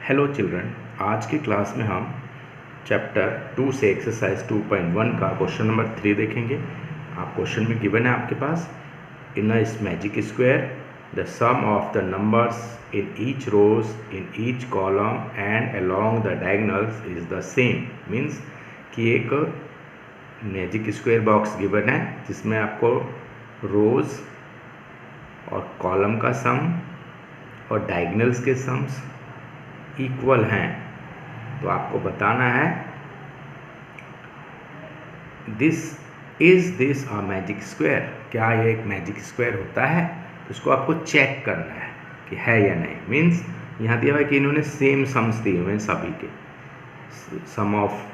Hello children, आज की class में हम चैप्टर 2 से एक्सरसाइज 2.1 का क्वेश्चन नंबर 3 देखेंगे। आप क्वेश्चन में गिवन है आपके पास, in a magic square the sum of the numbers in each rows in each column and along the diagonals is the same. Means कि एक मैजिक स्क्वायर बॉक्स गिवन है जिसमें आपको रोज और कॉलम का सम और डायगोनल्स के सम्स इक्वल हैं। तो आपको बताना है दिस अ मैजिक स्क्वायर, क्या ये एक मैजिक स्क्वायर होता है। उसको आपको चेक करना है कि है या नहीं। मीन्स यहाँ दिया हुआ है कि इन्होंने सेम सम्स दिए हुए हैं सभी के, sum of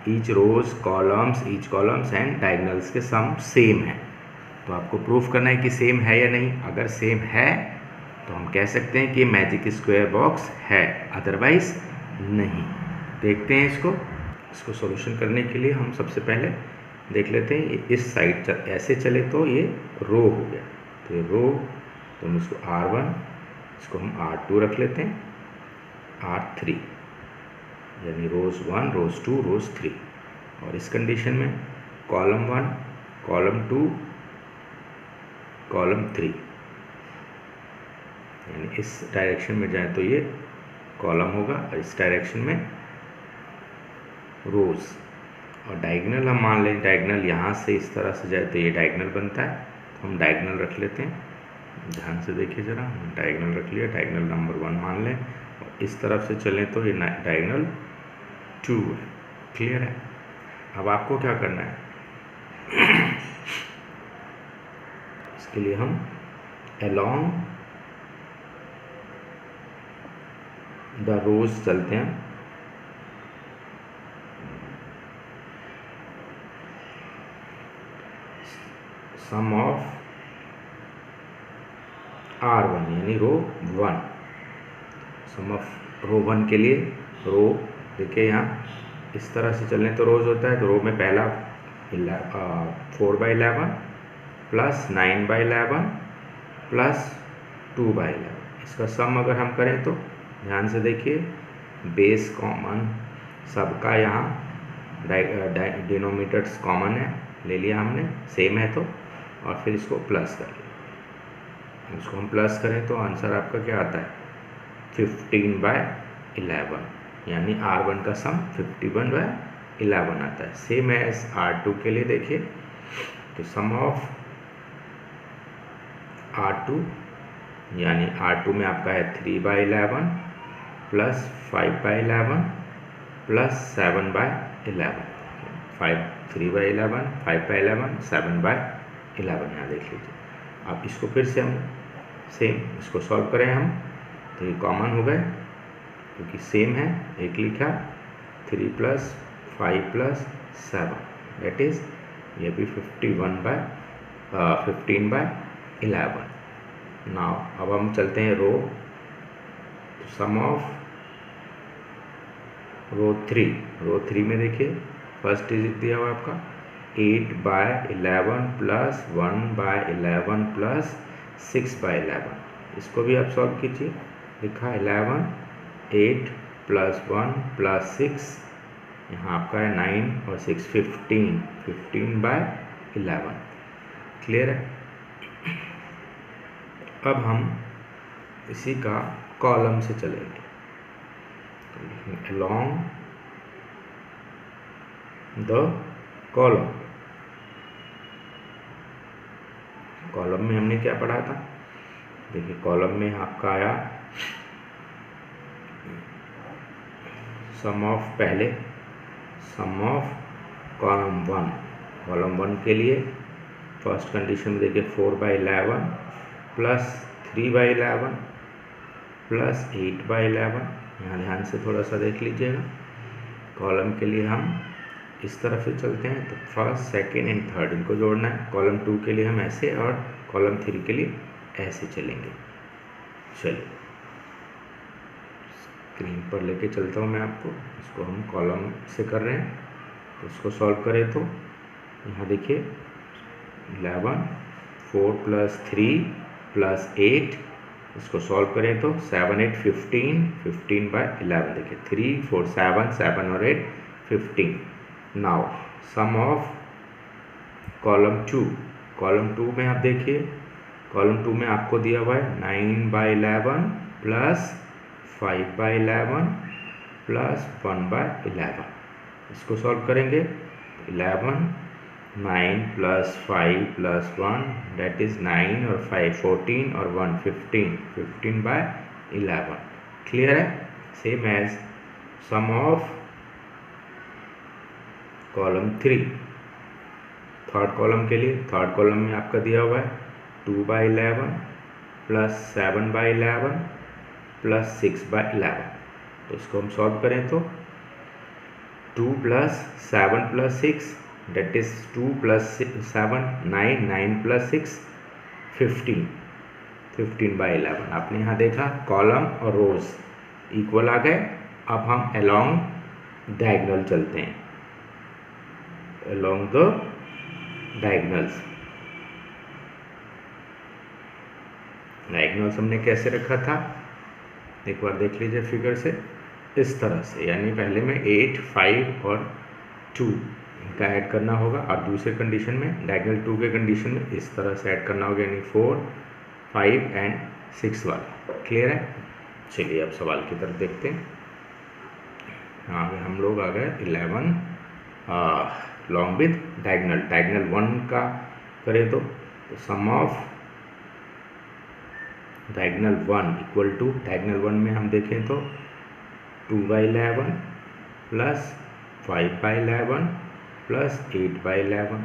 each rows columns each columns and diagonals के सम सेम है। तो आपको प्रूफ करना है कि सेम है या नहीं। अगर सेम है तो हम कह सकते हैं कि मैजिक स्क्वायर बॉक्स है, अदरवाइज नहीं। देखते हैं इसको सॉल्यूशन करने के लिए हम सबसे पहले देख लेते हैं। इस साइड ऐसे चले तो ये रो हो गया, तो ये रो, तो हम इसको R1, इसको हम R2 रख लेते हैं, R3, यानी रोज 1 रोज 2 रोज 3। और इस कंडीशन में कॉलम 1 कॉलम 2 कॉलम 3, यानी इस डायरेक्शन में जाए तो ये कॉलम होगा और इस डायरेक्शन में रोज। और डायगोनल हम मान लें, डायगोनल यहाँ से इस तरह से जाए तो ये डायगोनल बनता है, तो हम डायगोनल रख लेते हैं। ध्यान से देखिए ज़रा, डायगोनल रख लिया, डायगोनल नंबर 1 मान लें। और इस तरफ से चलें तो ये डायगोनल 2 है। क्लियर है। अब आपको क्या करना है इसके लिए हम अलोंग द रोज चलते हैं। सम ऑफ R1 यानी रो 1, सम ऑफ रो 1 के लिए रो देखिए यहाँ इस तरह से चलने तो रोज होता है। तो रो में पहला 4/11 प्लस 9/11 प्लस 2/11, इसका सम अगर हम करें तो ध्यान से देखिए, बेस कॉमन सबका यहाँ डिनोमिनेटर्स कॉमन है, ले लिया हमने, सेम है तो, और फिर इसको प्लस कर लिया। इसको हम प्लस करें तो आंसर आपका क्या आता है 15/11, यानी R1 का सम 51/11 आता है। सेम एज R2 के लिए देखिए, तो सम ऑफ R2 यानी R2 में आपका है 3/11 प्लस 5/11 प्लस 7/11, 3/11 5/11 7/11 यहाँ देख लीजिए। अब इसको फिर से हम सेम इसको सॉल्व करें हम, तो ये कॉमन हो गए क्योंकि सेम है। एक लिखा 3 + 5 + 7, दैट इज़ ये भी 15/11। नाउ अब हम चलते हैं रो, सम ऑफ रो 3 में देखिए फर्स्ट डिजिट दिया हुआ आपका 8/11 प्लस 1/11 प्लस 6/11। इसको भी आप सॉल्व कीजिए। लिखा 11 8 प्लस 1 प्लस 6, यहाँ आपका है 9 और 6 15/11। क्लियर है। अब हम इसी का कॉलम से चलेंगे। अलोंग द कॉलम, कॉलम में हमने क्या पढ़ा था, देखिए कॉलम में आपका आया सम ऑफ, पहले सम ऑफ कॉलम 1, कॉलम 1 के लिए फर्स्ट कंडीशन में देखिए 4/11 प्लस 3/11 प्लस 8/11। यहाँ ध्यान से थोड़ा सा देख लीजिएगा। कॉलम के लिए हम इस तरफ से चलते हैं, तो फर्स्ट सेकेंड एंड थर्ड इनको जोड़ना है। कॉलम 2 के लिए हम ऐसे और कॉलम 3 के लिए ऐसे चलेंगे। चलिए स्क्रीन पर लेके चलता हूँ मैं आपको। इसको हम कॉलम से कर रहे हैं, तो इसको सॉल्व करें तो यहाँ देखिए 11 4 + 3 + 8 इसको सॉल्व करें तो 7 8 15, 15/11 देखिए 3 4 7, 7 और 8 15। Now sum of column 2, column 2 में आप देखिए, कॉलम 2 में आपको दिया हुआ है 9/11 प्लस 5/11 प्लस 1/11। इसको सॉल्व करेंगे 11, 9 प्लस 5 प्लस 1 दैट इज 9 और 5 14 और 1 15, 15/11। क्लियर है? Same as sum of column 3, third column के लिए, थर्ड कॉलम में आपका दिया हुआ है 2/11 प्लस 7/11 प्लस 6/11। तो इसको हम सॉल्व करें तो 2 plus 7 plus 6 that is 2 plus 7 9, 9 plus 6 15, 15/11। आपने यहाँ देखा कॉलम और रोज इक्वल आ गए। अब हम अलोंग डायगोनल चलते हैं, अलोंग द डायगोनल्स। डायगोनल्स हमने कैसे रखा था एक बार देख लीजिए फिगर से, इस तरह से, यानी पहले में 8 5 और 2 इनका ऐड करना होगा, और दूसरे कंडीशन में डायगोनल 2 के कंडीशन में इस तरह से ऐड करना होगा, यानी 4 5 एंड 6 वाला। क्लियर है? चलिए अब सवाल की तरफ देखते हैं। आगे हम लोग आ गए 11 लॉन्ग विद डायगोनल। डायगोनल 1 का करें तो sum of diagonal 1 equal to, diagonal 1 में हम देखें तो 2/11 प्लस 5/11 प्लस 8/11।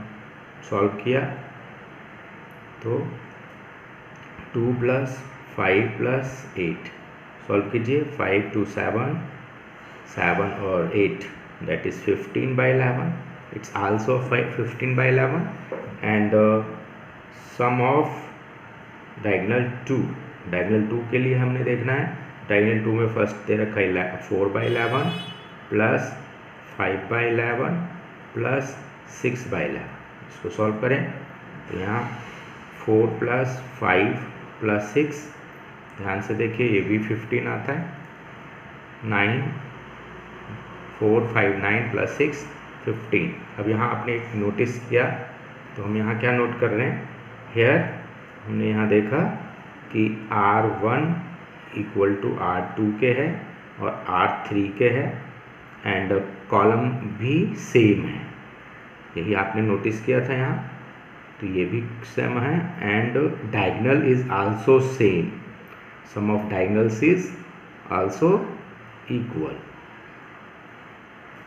सॉल्व किया तो 2 प्लस 5 प्लस 8, सॉल्व कीजिए 5 2 7, 7 और 8 that is 15/11। It's also 15/11 and sum of diagonal 2, diagonal 2 के लिए हमने देखना है, डायगोनल 2 में फर्स्ट दे रखा है 4/11 प्लस 5/11 प्लस 6/11। इसको सॉल्व करें तो यहाँ 4 प्लस 5 प्लस 6, ध्यान से देखिए ये भी 15 आता है, 9 4 5 9 प्लस 6 15। अब यहाँ आपने एक नोटिस किया तो हम यहाँ क्या नोट कर रहे हैं, हेयर हमने यहाँ देखा कि R1 इक्वल टू R2 के है और R3 के है, एंड कॉलम भी सेम है, यही आपने नोटिस किया था यहाँ, तो ये भी सेम है, and diagonal is also same, sum of diagonals is also equal.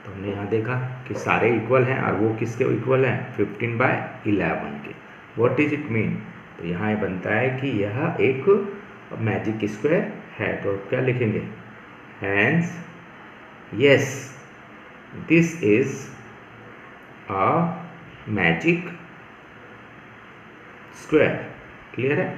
तो हमने यहाँ देखा कि सारे इक्वल हैं, और वो किसके इक्वल हैं, 15/11 के। What is it mean? तो यहाँ ये बनता है कि यह एक मैजिक स्क्वायर है। तो क्या लिखेंगे, hence yes this is a magic square. Clear है?